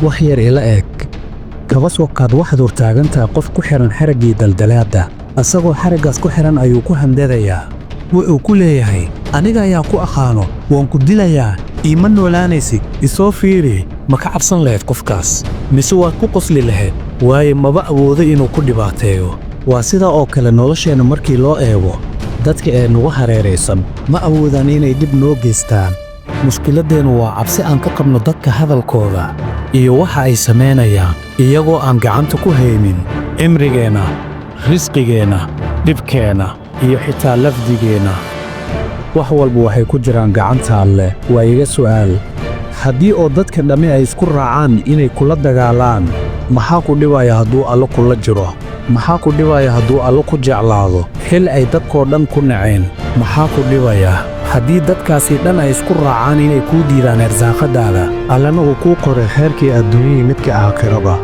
wax yar ila eg kaba soo qaad waxaad hortaagantaa qof ku xiran xaraggii daldalaadda asagoo xaraggaas ku xiran ayuu ku handadayaa wuxuu ku leeyahay aniga ayaa ku aqaano waan ku dilayaa iima noolaanaysid isoo fiiri ma ka cabsan lahayd qofkaas mise waad ku qosli lahayd waayo maba awoodo inuu ku dhibaateeyo waa sidaa oo kale nolosheenna markii loo eego dadka ee nugu hareeraysan ma awoodaan inay dhib noo geystaan mushkiladdeennu waa cabsi aan ka qabno dadka hadalkooda iyo waxa ay samaynayaan iyagoo aan gacanta ku haynin cimrigeenna risqigeenna dhibkeenna iyo xitaa lafdigeenna wax walba waxay ku jiraan gacanta Alle waa iga su'aal haddii oo dadka dhammi ay isku raacaan inay kula dagaalaan maxaa ku dhibaya hadduu Alle kula jiro maxaa ku dhibaya hadduu Alle ku jeclaado xil ay dadkoo dhan ku naceen maxaa ku dhibaya haddii dadkaasi dhan ay isku raacaan inay kuu diidaan arsaaqadaada Allana uu kuu qoray xeerkii adduunyada midka aakhiraba